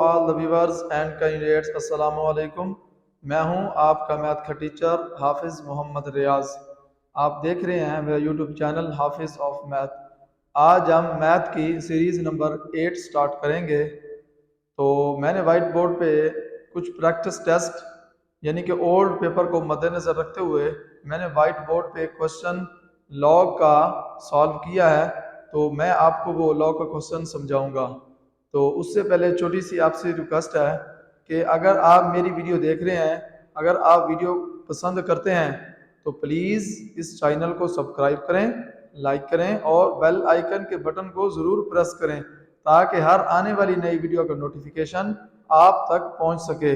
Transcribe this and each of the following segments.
All the viewers and candidates, अस्सलाम वालेकुम। मैं हूं आपका मैथ का टीचर हाफिज़ मोहम्मद रियाज। आप देख रहे हैं मेरा यूट्यूब चैनल हाफिज़ ऑफ मैथ। आज हम मैथ की सीरीज़ नंबर 8 स्टार्ट करेंगे। तो मैंने वाइट बोर्ड पे कुछ प्रैक्टिस टेस्ट यानी कि ओल्ड पेपर को मद्देनज़र रखते हुए मैंने वाइट बोर्ड पे क्वेश्चन लॉग का सॉल्व किया है। तो मैं आपको वो लॉग का क्वेश्चन समझाऊंगा। तो उससे पहले छोटी सी आपसे रिक्वेस्ट है कि अगर आप मेरी वीडियो देख रहे हैं, अगर आप वीडियो पसंद करते हैं तो प्लीज़ इस चैनल को सब्सक्राइब करें, लाइक करें और बेल आइकन के बटन को ज़रूर प्रेस करें ताकि हर आने वाली नई वीडियो का नोटिफिकेशन आप तक पहुंच सके।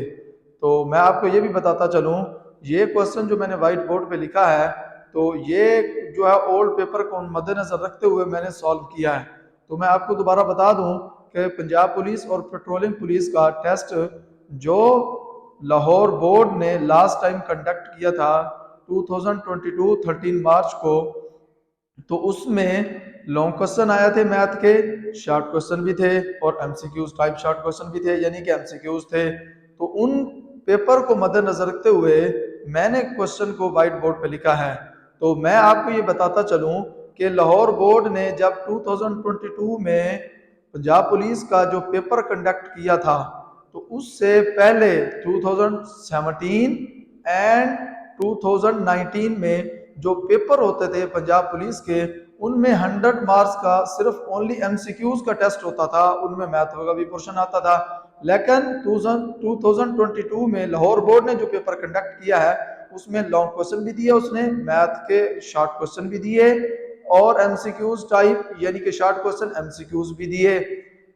तो मैं आपको ये भी बताता चलूं, ये क्वेश्चन जो मैंने वाइट बोर्ड पे लिखा है तो ये जो है ओल्ड पेपर को मद्देनजर रखते हुए मैंने सॉल्व किया है। तो मैं आपको दोबारा बता दूं कि पंजाब पुलिस और पेट्रोलिंग पुलिस का टेस्ट जो लाहौर बोर्ड ने लास्ट टाइम कंडक्ट किया था 2022 13 मार्च को, तो उसमें लॉन्ग क्वेश्चन आए थे मैथ के, शॉर्ट क्वेश्चन भी थे और एमसीक्यूज टाइप शॉर्ट क्वेश्चन भी थे यानी कि एमसीक्यूज थे। तो उन पेपर को मद्देनजर रखते हुए मैंने क्वेश्चन को व्हाइट बोर्ड पे लिखा है। तो मैं आपको ये बताता चलूं कि लाहौर बोर्ड ने जब 2022 में पंजाब पुलिस का जो पेपर कंडक्ट किया था तो उससे पहले 2017 एंड 2019 में जो पेपर होते थे पंजाब पुलिस के, उनमें 100 मार्क्स का सिर्फ ओनली एमसीक्यूज का टेस्ट होता था, उनमें मैथ का भी पोर्शन आता था। लेकिन 2022 में लाहौर बोर्ड ने जो पेपर कंडक्ट किया है उसमें लॉन्ग क्वेश्चन भी दिए, उसने मैथ के शॉर्ट क्वेश्चन भी दिए और एमसीक्यूज टाइप यानी कि शॉर्ट क्वेश्चन एमसीक्यूज भी दिए।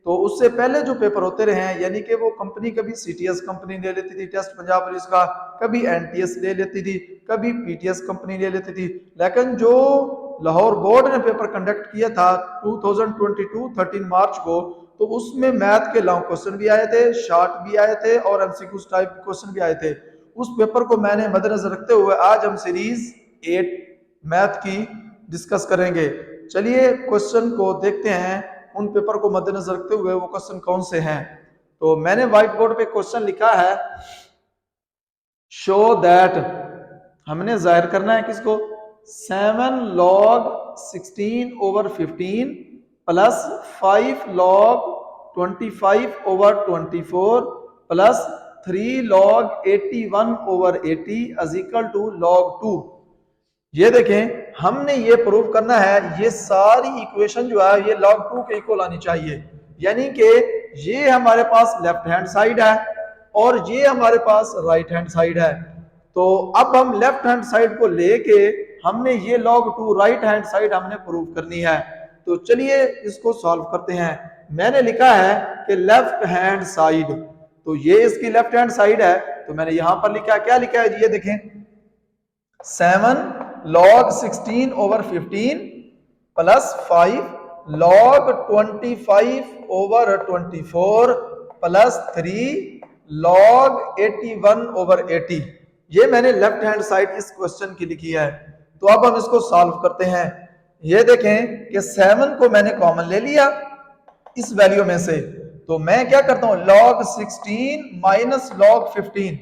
तो उससे पहले जो पेपर होते रहे हैं यानी कि वो कंपनी कभी सीटीएस कंपनी ले लेती थी टेस्ट पंजाब पुलिस का, कभी एनटीएस ले लेती थी, कभी पीटीएस कंपनी ले लेती थी। लेकिन जो लाहौर बोर्ड ने पेपर कंडक्ट किया था 2022 13 मार्च को, तो उसमें मैथ के लॉन्ग क्वेश्चन भी आए थे, शॉर्ट भी आए थे और एमसीक्यूज टाइप क्वेश्चन भी आए थे। उस पेपर को मैंने मद्देनजर रखते हुए आज हम सीरीज 8 मैथ की डिस्कस करेंगे। चलिए क्वेश्चन को देखते हैं, उन पेपर को मद्देनजर रखते हुए वो क्वेश्चन कौन से हैं। तो मैंने व्हाइट बोर्ड पे क्वेश्चन लिखा है, शो दैट, हमने जाहिर करना है किसको, 7 log 16 over 15 plus 5 log 25 over 24 plus 3 log 81 over 80 is equal to log 2। ये देखें, हमने ये प्रूव करना है ये सारी इक्वेशन जो है ये log 2 के इक्वल आनी चाहिए, यानी कि ये हमारे पास लेफ्ट हैंड साइड है और ये हमारे पास राइट हैंड साइड है। तो अब हम लेफ्ट हैंड साइड को लेके हमने ये log 2 राइट हैंड साइड हमने प्रूव करनी है। तो चलिए इसको सॉल्व करते हैं। मैंने लिखा है कि लेफ्ट हैंड साइड, तो ये इसकी लेफ्ट हैंड साइड है, तो मैंने यहां पर लिखा, क्या लिखा है ये देखें, 7 log 16 over 15 plus 5 log 25 over 24 plus 3 log 81 over 80। ये मैंने लेफ्ट हैंड साइड इस क्वेश्चन की लिखी है। तो अब हम इसको सॉल्व करते हैं। ये देखें कि 7 को मैंने कॉमन ले लिया इस वैल्यू में से, तो मैं क्या करता हूं, log 16 माइनस log 15।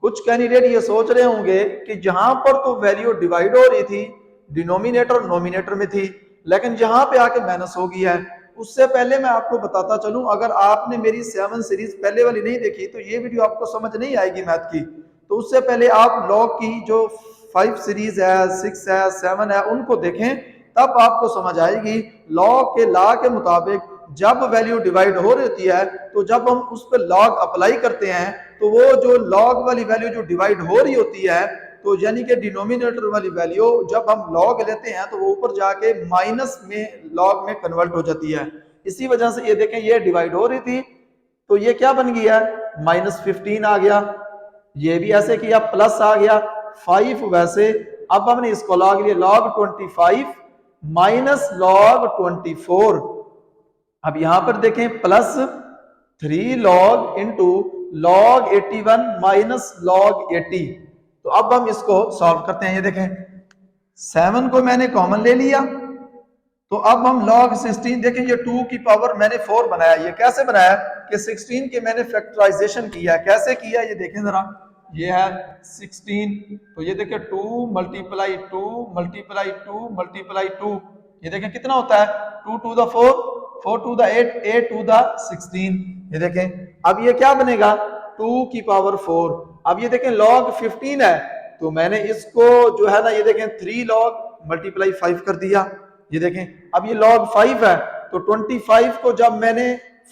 कुछ कैंडिडेट ये सोच रहे होंगे कि जहां पर तो वैल्यू डिवाइड हो रही थी डिनोमिनेटर नोमिनेटर में थी, लेकिन जहां पे आके माइनस हो गई है। उससे पहले मैं आपको बताता चलूं, अगर आपने मेरी 7 सीरीज पहले वाली नहीं देखी तो ये वीडियो आपको समझ नहीं आएगी मैथ की। तो उससे पहले आप लॉग की जो 5 सीरीज है, 6 है, 7 है, उनको देखें, तब आपको समझ आएगी। लॉग के लॉ के मुताबिक जब वैल्यू डिवाइड हो रही होती है तो जब हम उस पर लॉग अप्लाई करते हैं तो वो जो लॉग वाली वैल्यू जो डिवाइड हो रही होती है, तो यानी कि डिनोमिनेटर वाली वैल्यू जब हम लॉग लेते हैं तो वो ऊपर जाके माइनस में लॉग में कन्वर्ट हो जाती है। इसी वजह से ये देखें, ये डिवाइड हो रही थी तो ये क्या बन गया, -15 आ गया, ये भी ऐसे किया प्लस आ गया 5 वैसे। अब हमने इसको लॉग लिया log 25 माइनस log 24। अब यहां पर देखें plus 3 log into log 81 minus log 80। तो अब हम इसको सॉल्व करते हैं। ये देखें 7 को मैंने कॉमन ले लिया तो अब हम log 16 देखें, ये 2 की पावर मैंने 4 बनाया। ये कैसे बनाया कि 16 के मैंने फैक्टराइजेशन किया। कैसे किया ये देखें जरा, ये है 16, तो ये देखें 2 मल्टीप्लाई 2 मल्टीप्लाई 2 मल्टीप्लाई 2, ये देखें कितना होता है 2 to the 4, 4 to the 8, 8 to the 16। ये देखें अब ये क्या बनेगा 2 की पावर 4। अब ये देखें log 15 है, तो मैंने इसको जो है ना ये देखें 3 log मल्टीप्लाई 5 कर दिया। ये देखें अब ये log 5 है, तो 25 को जब मैंने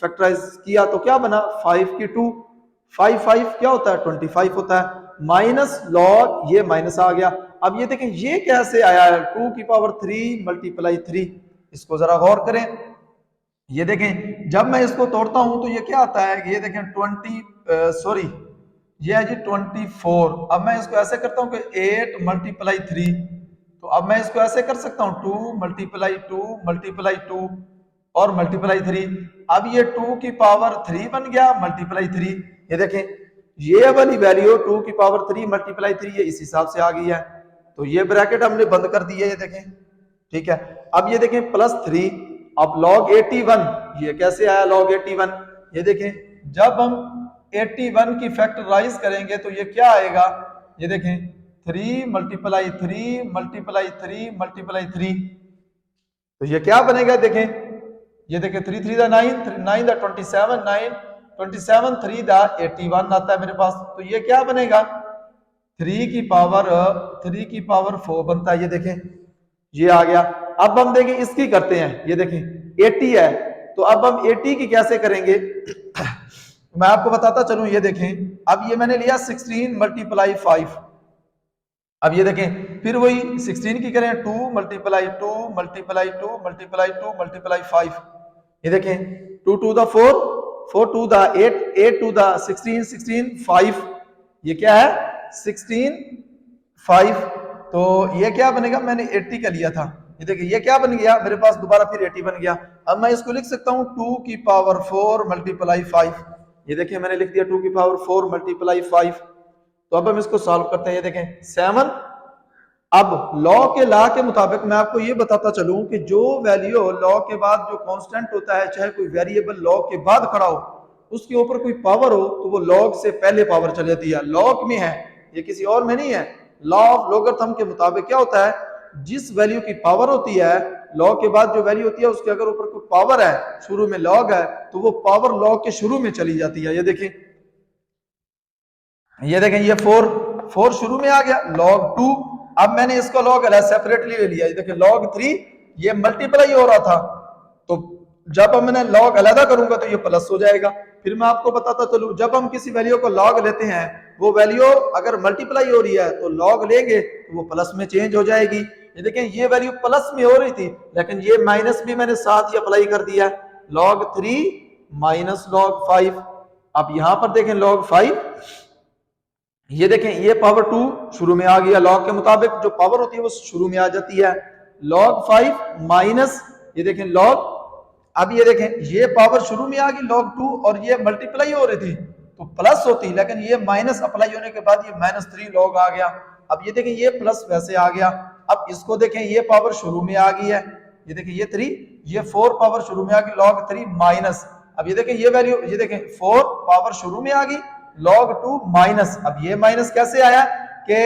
फैक्टराइज किया तो क्या बना 5 की 2, 5 5 क्या होता है 25 होता है, माइनस log ये माइनस आ गया। अब ये देखें ये कैसे आया है 2 की पावर 3 मल्टीप्लाई 3, इसको जरा गौर करें। ये देखें जब मैं इसको तोड़ता हूं तो ये क्या आता है, ये देखें 20 ये है जी 24। अब मैं इसको ऐसे करता हूं कि 8 मल्टीप्लाई 3, तो अब मैं इसको ऐसे कर सकता हूं 2 मल्टीप्लाई 2 मल्टीप्लाई 2 और मल्टीप्लाई 3। अब ये 2 की पावर 3 बन गया मल्टीप्लाई 3। ये देखें ये वाली वैल्यू 2 की पावर 3 मल्टीप्लाई 3 ये इस हिसाब से आ गई है, तो ये ब्रैकेट हमने बंद कर दी है। ये देखें ठीक है। अब ये देखें +3, अब log 81 ये कैसे आया log 81, ये देखें जब हम 81 की फैक्टराइज करेंगे तो ये क्या आएगा, ये देखें 3 मल्टीप्लाई 3 मल्टीप्लाई 3 मल्टीप्लाई 3, तो ये क्या बनेगा देखें, ये देखें 3 3 दा 9, 9 दा 27, 9 27 3 दा 81 आता है मेरे पास, तो ये क्या बनेगा 3 की पावर 4 बनता है। ये देखें ये आ गया। अब हम देखें इसकी करते हैं, ये देखें 80 है, तो अब हम 80 की कैसे करेंगे मैं आपको बताता चलूं। ये देखें अब ये मैंने लिया 16 मल्टीप्लाई 5, अब ये देखें फिर वही 16 की करें 2 मल्टीप्लाई 2 मल्टीप्लाई 2 मल्टीप्लाई 2 मल्टीप्लाई 5, ये देखें 2 to the 4, 4 to the 8, 8 to the 16, 16 5, ये क्या है 16 5, तो ये क्या बनेगा मैंने 80 का लिया था। ये देखिए ये क्या बन गया मेरे पास दोबारा फिर 80 बन गया। अब मैं इसको लिख सकता हूं 2 की पावर 4 मल्टीप्लाई 5, ये देखिए मैंने लिख दिया 2 की पावर 4 मल्टीप्लाई 5। तो अब हम इसको सॉल्व करते हैं। ये देखें 7। अब लॉ के मुताबिक मैं आपको ये बताता चलूं कि जो वैल्यू लॉ के बाद जो कांस्टेंट होता है, चाहे कोई वेरिएबल लॉ के बाद खड़ा हो, उसके ऊपर कोई पावर हो तो वो लॉग से पहले पावर चली जाती है। लॉग में है, ये किसी और में नहीं है। लॉ ऑफ लॉगरिथम के मुताबिक क्या होता है, जिस वैल्यू की पावर होती है लॉ के बाद जो वैल्यू होती है उसके अगर ऊपर कोई पावर है, शुरू में लॉग है, तो वो पावर लॉ के शुरू में चली जाती है। ये देखें ये 4 शुरू में आ गया, log 2। अब मैंने इसको log अलग सेपरेटली ले लिया। ये देखिए log 3 ये मल्टीप्लाई हो रहा था, तो जब मैंने log अलग करूंगा तो ये प्लस हो जाएगा। फिर मैं आपको बताता चलूं, जब हम किसी वैल्यू को log लेते हैं, वो वैल्यू अगर मल्टीप्लाई हो रही है तो log लेंगे तो वो प्लस में चेंज हो जाएगी। ये देखें ये वैल्यू प्लस में हो रही थी, लेकिन ये माइनस भी मैंने साथ ही अप्लाई कर दिया, log 3 माइनस log 5। अब यहां पर देखें log 5, ये देखें ये पावर 2 शुरू में आ गया। लॉग के मुताबिक जो पावर होती है वो शुरू में आ जाती है। log 5 माइनस, ये देखें log, अब ये देखें ये पावर शुरू में आ गई log 2, और ये मल्टीप्लाई हो रही थी तो प्लस होती, लेकिन ये माइनस अप्लाई होने के बाद ये -3 log आ गया। अब ये देखें ये प्लस वैसे आ गया। अब इसको देखें ये पावर शुरू में आ गई है, ये देखें ये 3, ये 4 पावर शुरू में आ गई log 3 माइनस। अब ये देखें ये वैल्यू, ये देखें 4 पावर शुरू में आ गई log 2 माइनस। अब ये माइनस कैसे आया कि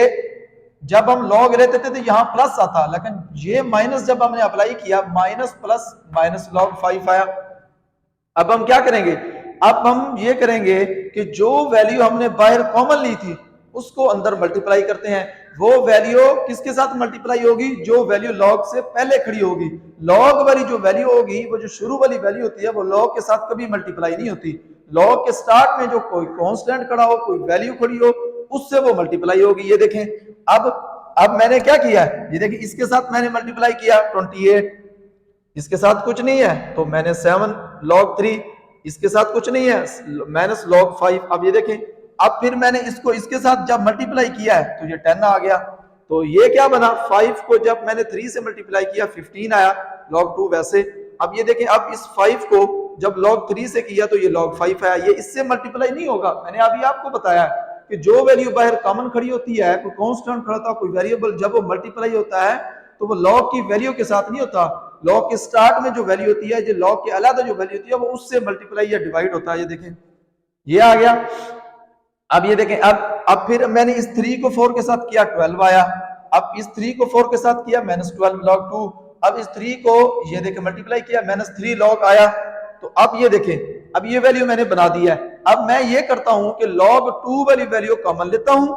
जब हम log लेते थे तो यहां प्लस आता, लेकिन ये माइनस जब हमने अप्लाई किया माइनस प्लस माइनस log 5 आया। अब हम क्या करेंगे, अब हम ये करेंगे कि जो वैल्यू हमने बाहर कॉमन ली थी उसको अंदर मल्टीप्लाई करते हैं। वो वैल्यू किसके साथ मल्टीप्लाई होगी, जो वैल्यू log से पहले खड़ी होगी। log वाली जो वैल्यू होगी, वो जो शुरू वाली वैल्यू होती है, वो log के साथ कभी मल्टीप्लाई नहीं होती। log के स्टार्ट में जो कोई कांस्टेंट खड़ा हो, कोई वैल्यू खड़ी हो, उससे वो मल्टीप्लाई होगी। ये देखें अब मैंने क्या किया है, ये देखिए इसके साथ मैंने मल्टीप्लाई किया 28, इसके साथ कुछ नहीं है तो मैंने 7 log 3, इसके साथ कुछ नहीं है माइनस log 5। अब ये देखें, अब फिर मैंने इसको इसके साथ जब मल्टीप्लाई किया है तो ये 10 आ गया। तो ये क्या बना, 5 को जब मैंने 3 से मल्टीप्लाई किया 15 आया log 2 वैसे। अब ये देखें, अब इस 5 को जब log 3 से किया तो ये log 5 आया। ये इससे मल्टीप्लाई नहीं होगा। मैंने अभी आपको बताया कि जो वैल्यू बाहर कॉमन खड़ी होती है, कोई कांस्टेंट खड़ा था, कोई वेरिएबल, जब वो मल्टीप्लाई होता है तो वो log की वैल्यू के साथ नहीं होता, लॉग के स्टार्ट में जो वैल्यू होती है, जो लॉग के अलग जो वैल्यू होती है, वो उससे मल्टीप्लाई या डिवाइड होता है। ये देखें, ये आ गया। अब ये देखें, अब फिर मैंने इस 3 को 4 के साथ किया, 12 आया। अब इस 3 को 4 के साथ किया, -12 log 2। अब इस 3 को ये देखें मल्टीप्लाई किया, -3 log आया। तो अब ये देखें, अब ये वैल्यू मैंने बना दी है। अब मैं ये करता हूं कि log 2 वाली वैल्यू कॉमन लेता हूं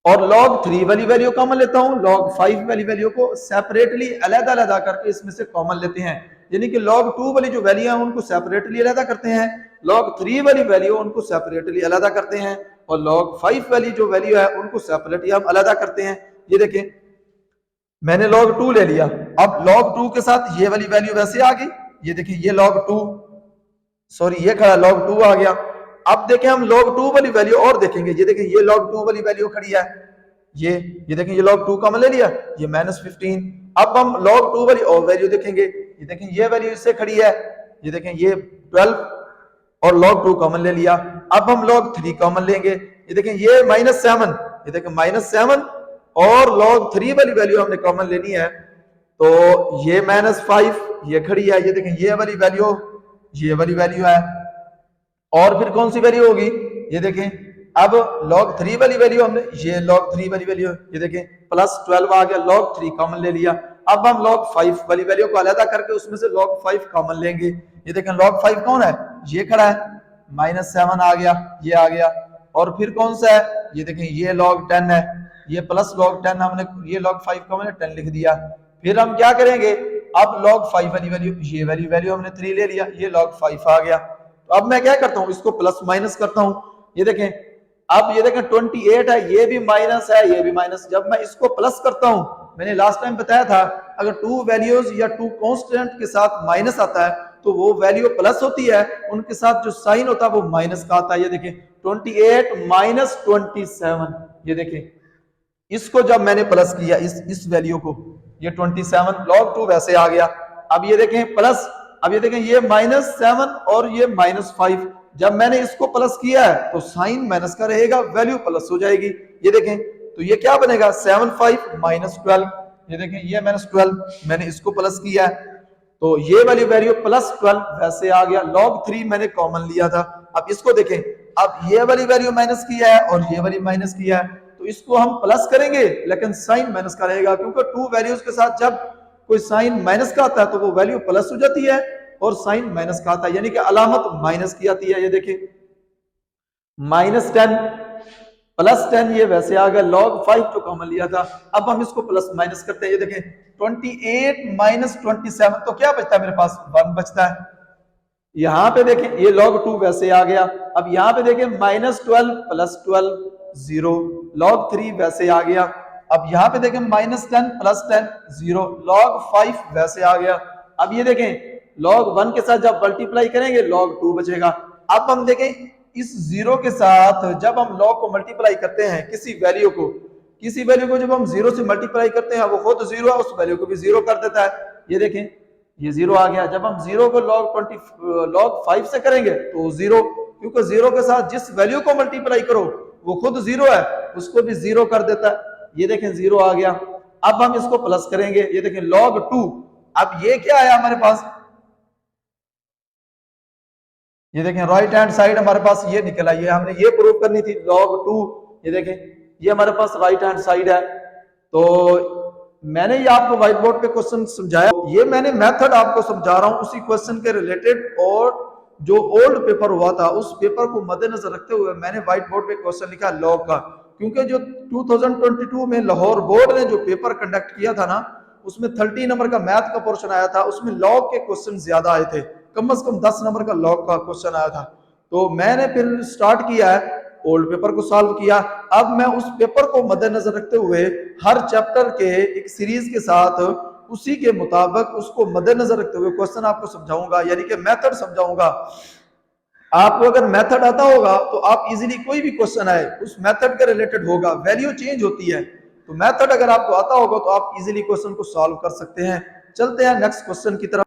और log 3 वाली वैल्यू कॉमन लेता हूं, log 5 वाली वैल्यू को सेपरेटली अलग अलग करके इसमें से कॉमन लेते हैं। यानी कि log 2 वाली जो वैल्यू है उनको सेपरेटली अलग करते हैं, log 3 वाली वैल्यू उनको सेपरेटली अलग करते हैं, और log 5 वाली जो वैल्यू है उनको सेपरेटली हम अलग करते हैं। ये देखें, मैंने log 2 ले लिया। अब log 2 के साथ ये वाली वैल्यू वैसे आ गई। ये देखिए, ये log 2, सॉरी ये खड़ा log 2 आ गया। अब देखें हम log 2 वाली वैल्यू और देखेंगे। ये देखें, ये log 2 वाली वैल्यू खड़ी है, ये देखें, ये log 2 कॉमन ले लिया, ये -15। अब हम log 2 वाली और वैल्यू देखेंगे। ये देखें, ये वैल्यू इससे खड़ी है, ये देखें, ये 12 और log 2 कॉमन ले लिया। अब हम log 3 कॉमन लेंगे। ये देखें, ये -7, ये देखें -7 और log 3 वाली वैल्यू हमने कॉमन लेनी है, तो ये -5 ये खड़ी है। ये देखें, ये वाली वैल्यू, ये वाली वैल्यू है, और फिर कौन सी वैल्यू होगी? ये देखें, अब log 3 वाली वैल्यू हमने, ये log 3 वाली वैल्यू, ये देखें +12 आ गया, log 3 कॉमन ले लिया। अब हम log 5 वाली वैल्यू को अलग करके उसमें से log 5 कॉमन लेंगे। ये देखें, log 5 कौन है? ये खड़ा है, -7 आ गया, ये आ गया। और फिर कौन सा है? ये देखें, ये log 10 है, ये प्लस log 10 हमने, ये log 5 कॉमन है, 10 लिख दिया। फिर हम क्या करेंगे? अब log 5 वाली वैल्यू, ये वाली वैल्यू हमने 3 ले लिया, ये log 5 आ गया। तो अब मैं क्या करता हूं, इसको प्लस माइनस करता हूं। ये देखें, अब ये देखें 28 है, ये भी माइनस है, ये भी माइनस। जब मैं इसको प्लस करता हूं, मैंने लास्ट टाइम बताया था, अगर 2 वैल्यूज या 2 कांस्टेंट के साथ माइनस आता है तो वो वैल्यू प्लस होती है, उनके साथ जो साइन होता है वो माइनस का आता है। ये देखें, 28 - 27, ये देखें, इसको जब मैंने प्लस किया, इस वैल्यू को, ये 27 log 2 वैसे आ गया। अब ये देखें प्लस, अब ये देखें, ये -7 और ये -5, जब मैंने इसको प्लस किया है तो साइन माइनस का रहेगा, वैल्यू प्लस हो जाएगी। ये देखें, तो ये क्या बनेगा? 7 5 -12। ये देखें, ये -12, मैंने इसको प्लस किया है, तो ये वाली वैल्यू +12 वैसे आ गया। log 3 मैंने कॉमन लिया था। अब इसको देखें, अब ये वाली वैल्यू माइनस किया है और ये वाली माइनस किया है, तो इसको हम प्लस करेंगे लेकिन साइन माइनस का रहेगा, क्योंकि 2 वैल्यूज के साथ जब कोई साइन माइनस का आता है तो वो वैल्यू प्लस हो जाती है और साइन माइनस का आता है, यानी कि अलामत माइनस की आती है। ये देखें, -10 +10, ये वैसे आ गया। log 5 जो कॉमन लिया था, अब हम इसको प्लस माइनस करते हैं। ये देखें, 28 - 27, तो क्या बचता है मेरे पास? 1 बचता है। यहां पे देखें, ये log 2 वैसे आ गया। अब यहां पे देखें, -12 + 12 0, log 3 वैसे आ गया। अब यहां पे देखें, -10 + 10 0, log 5 वैसे आ गया। अब ये देखें, log 1 के साथ जब मल्टीप्लाई करेंगे log 2 बचेगा। अब हम देखें, इस 0 के साथ जब हम log को मल्टीप्लाई करते हैं, किसी वैल्यू को जब हम 0 से मल्टीप्लाई करते हैं, वो खुद 0 है, उस वैल्यू को भी 0 कर देता है। ये देखें, ये 0 आ गया। जब हम 0 को log 5 से करेंगे तो 0, क्योंकि 0 के साथ जिस वैल्यू को मल्टीप्लाई करो वो खुद 0 है, उसको भी 0 कर देता है। ये देखें, 0 आ गया। अब हम इसको प्लस करेंगे। ये देखें, log 2, अब ये क्या आया हमारे पास? ये देखें, राइट हैंड साइड हमारे पास ये निकल आई है, हमने ये प्रूव करनी थी, log 2। ये देखें, ये हमारे पास राइट हैंड साइड है। तो मैंने ये आपको व्हाइट बोर्ड पे क्वेश्चन समझाया, ये मैंने मेथड आपको समझा रहा हूं उसी क्वेश्चन के रिलेटेड, और जो ओल्ड पेपर हुआ था उस पेपर को मद्देनजर रखते हुए मैंने व्हाइट बोर्ड पे क्वेश्चन लिखा लॉ का। क्योंकि जो 2022 में लाहौर बोर्ड ने जो पेपर कंडक्ट किया था ना, उसमें 30 नंबर का मैथ का पोर्शन आया था, उसमें लॉ के क्वेश्चन ज्यादा आए थे, कम से कम 10 नंबर का लॉ का क्वेश्चन आया था। तो मैंने फिर स्टार्ट किया है, ओल्ड पेपर को सॉल्व किया। अब मैं उस पेपर को मद्देनजर रखते हुए हर चैप्टर के एक सीरीज के साथ उसी के मुताबिक उसको मद्देनजर रखते हुए क्वेश्चन आपको समझाऊंगा, यानी कि मेथड समझाऊंगा। आपको अगर मेथड आता होगा तो आप इजीली कोई भी क्वेश्चन आए उस मेथड के रिलेटेड होगा, वैल्यू चेंज होती है, तो मेथड अगर आपको आता होगा तो आप इजीली क्वेश्चन को सॉल्व कर सकते हैं। चलते हैं नेक्स्ट क्वेश्चन की तरफ।